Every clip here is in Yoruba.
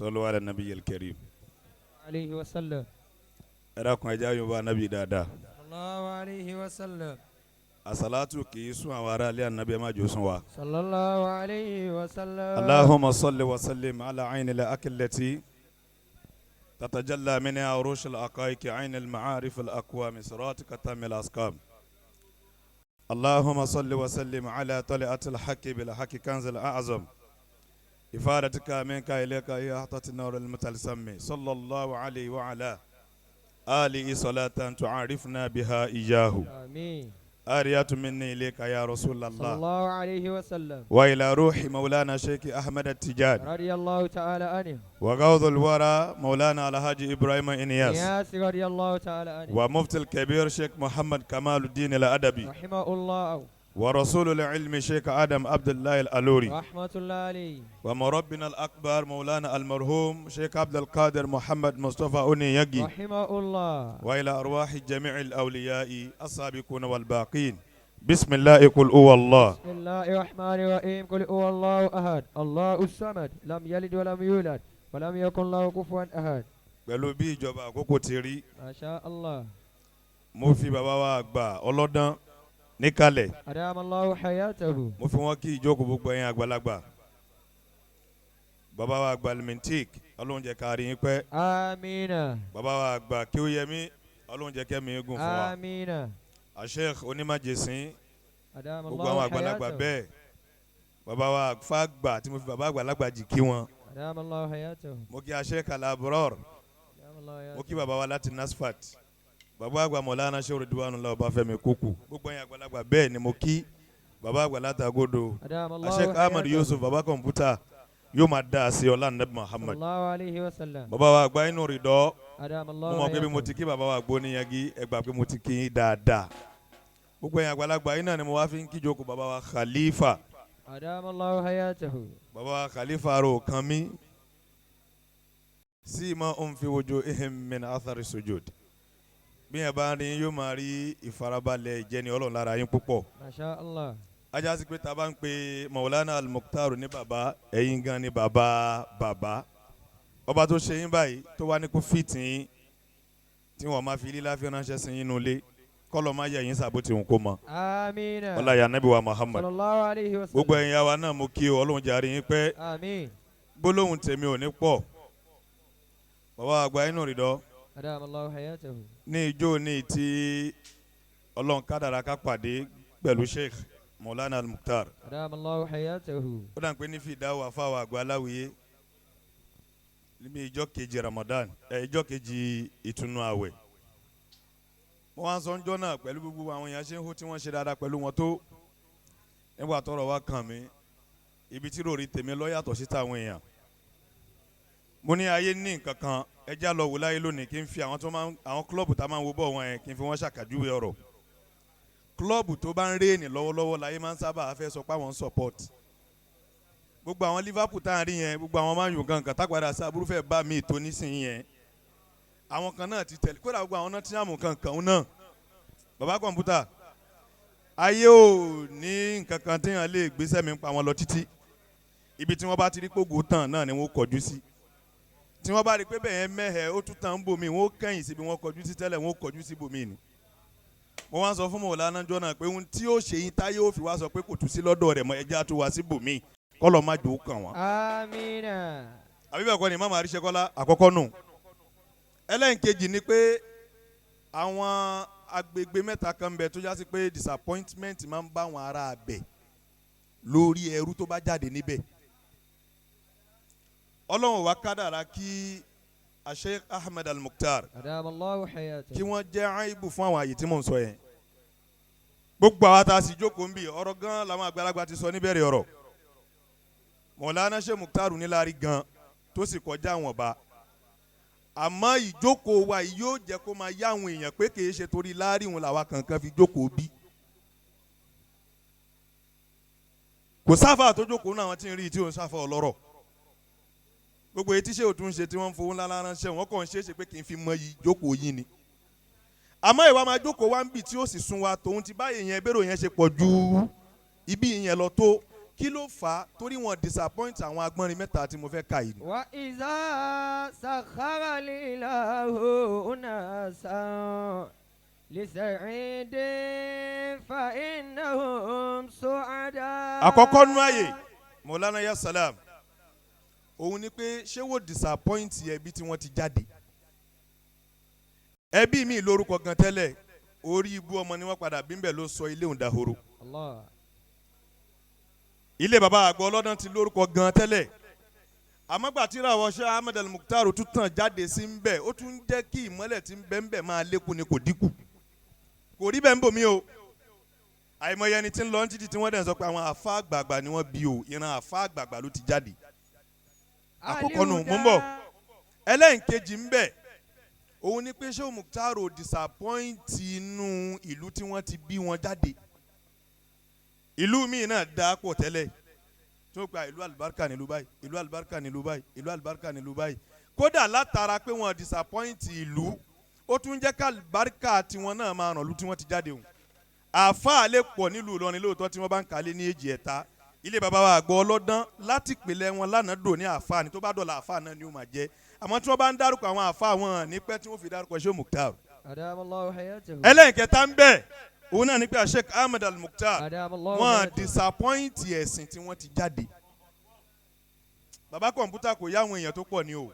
صلوا على النبي الكريم عليه وسلم. أراكم أجايب النبي دادا صلى الله عليه وسلم. الصلاة كيسوا وراء النبي ما جوسوا صلى الله عليه وسلم. اللهم صل وسلم على عين الأكل التي تتجلى منها عروش الأقائك عين المعارف الأقوام صراطك تم الأسقام. اللهم صل وسلم على طلعة الحق بالحق كنز الأعظم إفادتك منك إليك يا أحطة النور المتلسم صلى الله عليه وعلى آله صلاة تعرفنا بها إياه. آمين. آريات مني إليك يا رسول صلى الله الله عليه وسلم. وإلى روح مولانا شيخ أحمد التجاني رضي الله تعالى عنه. وغوث الورى مولانا الحاج إبراهيم إنياس إنياس رضي الله تعالى عنه. ومفتي الكبير شيخ محمد كمال الدين الأدبي رحمه الله. ورسول العلم شيخ آدم عبد الله الألوري رحمة الله عليه. ومربنا الأكبر مولانا المرحوم شيخ عبد القادر محمد مصطفى أوني يجي رحمه الله. وإلى أرواح جميع الأولياء السابقون والباقين. بسم الله قل هو الله. بسم الله الرحمن الرحيم. قل هو الله أحد الله الصمد لم يلد ولم يولد ولم يكن له كفوا أحد. pẹ̀lú bí ìjọba àkókò ti rí ما شاء الله. mo fi bàbá wa àgbà ọlọ́dán níkàlẹ̀ أدام الله حياته. mo fi wọ́n kí ìjókòó gbogbo ẹ̀yin àgbàlagbà bàbá wa àgbà limintik ọlọ́run jẹ́ ká rí yín pẹ́ آمين. bàbá wa àgbà kíwúyẹmí ọlọ́run jẹ́ kẹ́mi gùn fún wa آمين. Sheikh onímájèsín أدام gbogbo الله àwọn àgbàlagbà حياته. bẹ́ẹ̀ bàbá wa fàgbà tí mo fi bàbá àgbàlagbà jì kí wọn أدام الله حياته. mo kí Sheikh Al-Abror أدام الله mo kí حياته. bàbá wa láti Nasfat bàbá àgbà Mọ̀lánà Sheikh Ridwanullah Ọbáfẹ́mi Kúkú gbogbo ẹ̀yin àgbàlagbà bẹ́ẹ̀ ni mo kí bàbá àgbà láti Agodo أدام الله Sheikh Ahmad حياته. Yusuf bàbá kọ̀mpútà yóò máa dá a sí ọlá Nabi صلى Muhammad الله عليه وسلم. bàbá wa àgbà inú rìdọ́ أدام mo الله mọ̀ pé bí mo حياته. ti kí bàbá wa àgbà oníyangi ẹ gbà pé mo ti kí yín dáadáa gbogbo ẹ̀yin àgbàlagbà yín náà ni mo wá fi ń kíjókòó bàbá wa Khalifa أدام الله حياته. bàbá wa Khalifa ro kan mi sí ma ń fi wojo ihim min athari sujud bí yẹn bá rí yóò máa rí ìfarabalẹ̀ ìjẹni Ọlọ́run lára yín púpọ̀ ما شاء الله. ajá sí pé tá a bá ń pe Maulana Al-Mukhtar ní bàbá ẹ̀yin gan ni bàbá ọba tó ṣe yín báyìí tó wá ní kó fìtì yín tí wọ́n máa fi lílá fi ránṣẹ́ sí yín nulẹ̀ kọ́lọ́ máa yẹ yín sàbó tí òun kó mọ آمين. ọláyà Nábì wa Muhammad صلى الله عليه وسلم. gbogbo ẹ̀yin yàwá náà mo kí o Ọlọ́run jàre yín pẹ́ آمين. gbólóhùn tèmi ò ní pọ̀ bàbá àgbà inú rìdọ́ أدام الله حياته. ní ijó ní tí Ọlọ́run kádàrá ká pàdé pẹ̀lú Sheikh Maulana Al-Mukhtar أدام الله حياته. ó dà ń pé ní fìdáwò àfáwà àgbà aláwìyé níbi ìjọ kejì Ramadan ìjọ kejì ìtúnu àwẹ̀ mo wá ń sọ ńjọ́ náà pẹ̀lú gbogbo àwọn èèyàn ṣe ń hó tí wọ́n ṣe dáadáa pẹ̀lú wọn tó nígbà tọ́rọ̀ wá kàn mí ibi tí rò rí tèmi ló yàtọ̀ sí tàwọn èèyàn mo ní ayé ní nǹkan kan ẹjá lọ wò láyé lónìí kí n fi àwọn klọ́ọ̀bù tá a máa ń wo bọ̀ wọn yẹn kí n fi wọ́n ṣàkàjúwe ọ̀rọ̀ klọ́ọ̀bù tó bá ń réènì lọ́wọ́lọ́wọ́ láyé máa ń sábà fẹ́ sọ pé àwọn ń support gbogbo àwọn Liverpool tá à ń rí yẹn gbogbo àwọn Man U gangan tágbàdà sábúrú fẹ́ bá mi tó nísìnyí yẹn àwọn kan náà ti tẹ̀lé kódà gbogbo àwọn náà ti yàmù kankan náà bàbá kọ̀ǹpútà ayé ò ní nǹkan kan téèyàn lè gbéṣẹ́ mi pa wọn lọ títí ibi tí wọ́n bá ti rí pògò tán náà ni wọ́n kọjú sí tí wọ́n bá rí pé bẹ́ẹ̀ mẹ́hẹ̀ ó tún tàn ń bòmí wọ́n kẹ́yìn síbi wọ́n kọjú sí tẹ́lẹ̀ wọ́n kọjú sí bòmí ni mo wá ń sọ fún Maulana jọ náà pé ohun tí ó ṣe yín táyé ó fi wá sọ pé kò tún sí lọ́dọ̀ rẹ̀ mọ́ ẹja tó wá sí bòmí kọ́lọ́ má jò ó kàn wọ́n. آمين. àbí bẹ́ẹ̀ kọ́ ni mama àríṣẹ́kọ́lá àkọ́kọ́ nù ẹlẹ́nkejì ni pé àwọn agbègbè mẹ́ta kan bẹ tó já sí pé disappointment máa ń bá àwọn ará abẹ lórí ẹrú tó bá jáde níbẹ̀ Ọlọ́run wa kádàrá kí Sheikh Ahmad Al-Mukhtar أدام الله حياته. kí wọ́n jẹ́ àìbù fún àwọn àyè tí mò ń sọ yẹn gbogbo àwọn tá a sì jókòó ń bì ọ̀rọ̀ gan làwọn àgbàlagbà ti sọ níbẹ̀rẹ̀ ọ̀rọ̀ Maulana Sheikh Mukhtar níláárí gan tó sì kọjá àwọn ọba àmọ́ ìjókòó wa yìí yóò jẹ́ kó máa yá àwọn èèyàn pé kì í ṣe torí láárí wọn làwa kankan fi jókòó bí kò sáfà tó jókòó náà wọ́n ti ń rí tí ò ń sáfà ọlọ́rọ̀ gbogbo etí ṣe òtún ṣe tí wọ́n ń fowó ńlá ránṣẹ́ wọ́n kàn ń ṣe é ṣe pé kì í fi mọ iyì jókòó yín ni àmọ́ ìwà máa jókòó wá ń bì tí ó sì sún wa tòun ti báyìí yẹn bẹ́rò yẹn ṣe pọ̀ ju ibi yẹn lọ tó kí ló fà á torí wọn disappoint àwọn agbọ́nrin mẹ́ta tí mo fẹ́ kà yìí. wa iza sakhara lilahu unasan lisa'idin fa innahum su'ada. àkọ́kọ́ nú ààyè Maulana ya salam òun ni pé ṣé wò disappoint ẹbí tí wọ́n ti jáde. ẹbí mi lórúkọ gan tẹ́lẹ̀ orí ibú ọmọ ni wọ́n padà bímbẹ̀ ló sọ ilé òun dahoro. Allah. ilé baba àgbọ̀ ọlọ́dún ti lórúkọ gan tẹ́lẹ̀ àmọ́gbà tí ìràwọ̀ Sheikh Ahmed Al-Mukhtar tún tàn jáde sí ń bẹ̀ ó tún jẹ́ kí ìmọ́lẹ̀ tí ń bẹ ń bẹ̀ máa lékún ni kò dínkù kò rí bẹ́ẹ̀ ń bò mí o àìmọye ẹni tí ń lọ títí tí wọ́n dẹ̀ sọ pé àwọn àfa àgbààgbà ni wọ́n bí o ìran àfa àgbààgbà ló ti jáde àkọ́kọ́ nù mú bọ̀ ẹlẹ́ǹkejì ń bẹ̀ òun ni pé Sheikh Mukhtar disappoint inú ìlú tí wọ́n ti bí wọn jáde ìlú míì náà dá pọ̀ tẹ́lẹ̀ tó gba ìlú alibarika nílùú báyìí ìlú alibarika nílùú báyìí ìlú alibarika nílùú báyìí kódà látara pé wọ́n disappoint ìlú ó tún jẹ́ ká alibarika tiwọn náà máa ràn lú tí wọ́n ti jáde hùn àáfàá lè pọ̀ nílùú Ìlọrin lóòótọ́ tí wọ́n bá ń kálé ní èjì ẹ̀ta ilé baba wa àgbọ̀ ọlọ́dán láti pèlẹ̀ wọn lánàá dò ní àáfàá ni tó bá dọ̀la àáfàá náà ni ó máa jẹ́ àmọ́ tí wọ́n bá ń dárúkọ àwọn àáfàá wọn ní pẹ́ tí wọ́n fi dárúkọ Sheikh Mukhtar. Adamallahu hayatahu. ẹlẹ́nkẹta ń bẹ̀ òun náà ní pé Sheikh Ahmed Al-Mukhtar Adamallahu wọ́n hayatahu. disappoint ẹ̀sìn tí wọ́n ti jáde. bàbá kọ̀ǹpútà kò yá àwọn èèyàn tó pọ̀ ní o.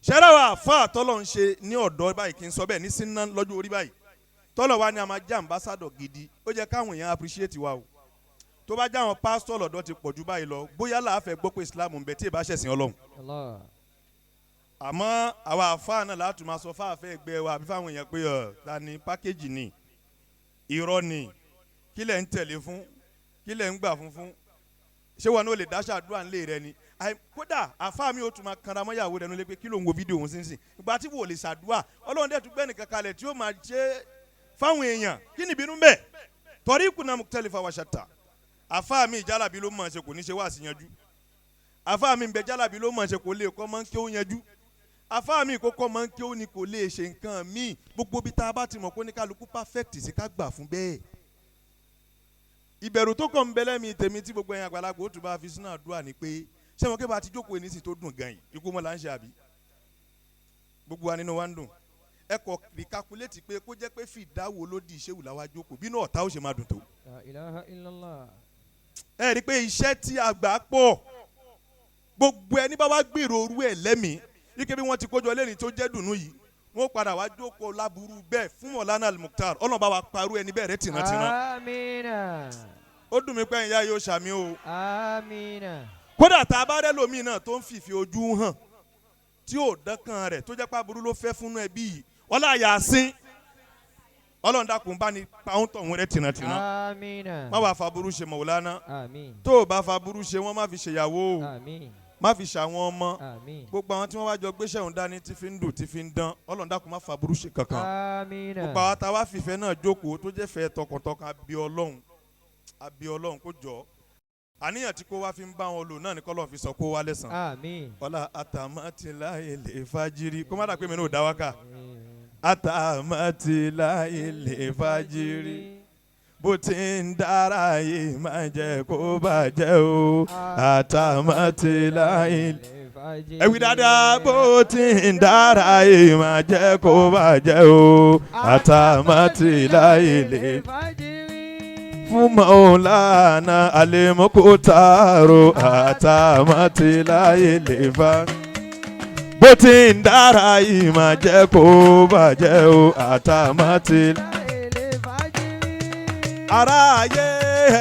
ṣẹ́ráwá àáfàá tọ́lọ̀ ń ṣe ní ọ̀dọ́ báyìí kí n sọ bẹ́ẹ̀ ní sínú lọ́jọ́ orí báyìí tọ́lọ̀ wa ni a máa jẹ́ ambassador gidi ó jẹ́ káwọn èèyàn appreciate wa o. tó bá jẹ́ àwọn pásítọ̀ lọ́dọ̀ ti pọ̀ jù báyìí lọ bóyá láàfẹ́ gbọ́ pé Islam ń bẹ tí ì bá ṣẹ̀sìn Ọlọ́run. Allah. àmọ́ àwa àáfàá náà láti máa sọ fáàfẹ́ ẹgbẹ́ wa àbí fáwọn èèyàn pé ta ni pákéjì ni irọ́ ni kí lẹ̀ ń tẹ̀lé fún kí lẹ̀ ń gbà fún ṣé wọn ò lè dáṣà àdúrà ńlẹ̀ rẹ ni kódà àáfàá mi ò tún máa kanra mọ́yàwó rẹ nílé pé kí ló ń wo fídíò òun sínsìn ìgbà tí wò lè ṣàdúrà Ọlọ́run dẹ̀ tún gbẹ́ nìkan kalẹ̀ tí ó máa ṣe fáwọn èèyàn kí ni ìbínú bẹ́ẹ̀ torí kùnà mukhtalifa wa shatta àáfàá mi ìjálàbí ló mọ̀ ṣe kò ní ṣe wá sí yanjú àáfàá mi ń bẹ jálàbí ló mọ̀ ṣe kò lè kọ́ mọ́ ń kí ó yanjú àfáà mi kókó máa ń kí ó ní kò lè ṣe nǹkan míì gbogbo bí tá a bá ti mọ̀ pé oníkálukú perfect sí ká gbà fún bẹ́ẹ̀. ìbẹ̀rù tó kàn ń bẹ lẹ́mìí tèmi tí gbogbo ẹ̀yin àgbàlagbà ó tún bá fi sínú àdúrà ni pé ṣé wọn kí bá ti jókòó ní sí tó dùn gan yìí ikú mọ́ là ń ṣe àbí gbogbo wa nínú wa ń dùn ẹ kọ rìkakuléètì pé kó jẹ́ pé fìdáwò ló di ìṣèwù làwa jókòó bínú ọ̀tá ó ṣe máa dùn tó. La ilaha illallah. ẹ rí i pé iṣẹ́ tí àgbà pọ̀ gbogbo ẹni bá wá gbèrò orú ẹ̀ lẹ́mìí ike bí wọ́n ti kójọ lẹ́ni tó jẹ́ dùnú yìí wọ́n padà wá jókòó láburú bẹ́ẹ̀ fún Maulana Al-Mukhtar Ọlọ́run bá wa parú ẹni bẹ́ẹ̀ rẹ̀ tìrantìran. Amina. ó dùn mí pé ẹ̀yin yá yóò ṣàmì o. Amina. kódà tá a bá rẹ́ lómi náà tó ń fìfì ojú hàn tí ò dẹ́kan rẹ̀ tó jẹ́ pàbùrú ló fẹ́ fún ẹbí yìí ọlá Yasin Ọlọ́run dákun bá ní pàún tọ̀hún rẹ̀ tìrantìran. Amina. má wàá faburú ṣe Maulana Amin. tó o bá faburú ṣe wọ́n má fi ṣèyàwó o Amin. má fi ṣàwọn ọmọ Amin. gbogbo àwọn tí wọ́n wá jọ gbéṣẹ́ òun dání tí fi ń dùn tí fi ń dán Ọlọ́run dákun má fa burú ṣe kankan Amina. gbogbo àwọn táwa fìfẹ́ náà jókòó tó jẹ́ fẹ́ tọkàntọkàn àbí Ọlọ́run kó jọ àníyàn tí kò wá fi ń bá wọn lò náà ní kọ́lọ́run fi sọ kó wá lẹ́sàn. Amin. ọlá àtàmátìláyè lè fàjírí kó má dà pé mi náà ò dá wákà àtàmátìláyè lè fàjírí bó ti ń dára yìí máa jẹ́ kó bàjẹ́ o àtàmátìláyè ẹ wí dáadáa bó ti ń dára yìí máa jẹ́ kó bàjẹ́ o àtàmátìláyè lè fún Maulana Al-Mukhtar àtàmátìláyè lè fà bó ti ń dára yìí máa jẹ́ kó bàjẹ́ o àtàmátìláyè aráyé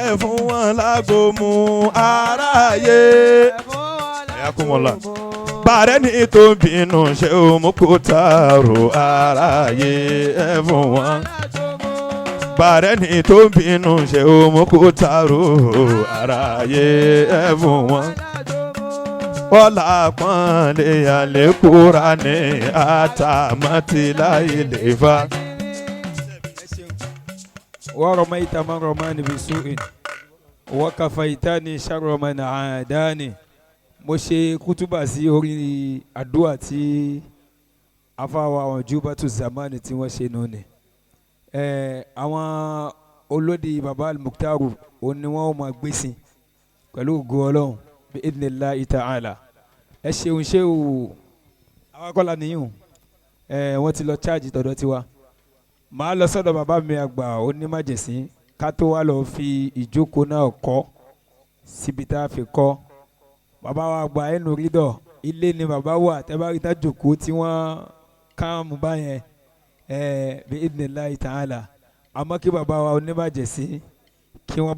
ẹ fún wọn lágbo mu aráyé ẹ̀yà kún wọn la bàrẹ́ ní tó bínú ṣe ó Mukhtar aráyé ẹ fún wọn bàrẹ́ ní tó bínú ṣe ó Mukhtar aráyé ẹ fún wọn ọlá pọ́nlé àlékúra ní àtàmátìláyè lè fà. ورميت من رماني بسوء وكفيتني شر من عاداني mo ṣe kútúbà sí orí àdúrà tí afáwa àwọn jubatu zamani tí wọ́n ṣe nù ní àwọn olódi baba Al-Mukhtar òun ni wọ́n máa gbé sí pẹ̀lú ògo Ọlọ́run bí idhnillahi ta'ala. Ẹ ṣeun ṣé o àwọn akọ́lá nìyún wọ́n ti lọ cháàjì tọ̀dọ̀ tiwa. Màá lọ sọ́dọ̀ bàbá mi àgbà onímájèsín ká tó wá lọ fi ìjókòó náà kọ́ síbi tá a fi kọ́. Bàbá wa àgbà ẹnu rídọ̀ ilé ni bàbá wà tẹ́bárí tá jòkó tí wọ́n káàmù báyẹn bí idhnillahi ta'ala. Àmọ́ kí bàbá wa onímájèsín kí wọ́n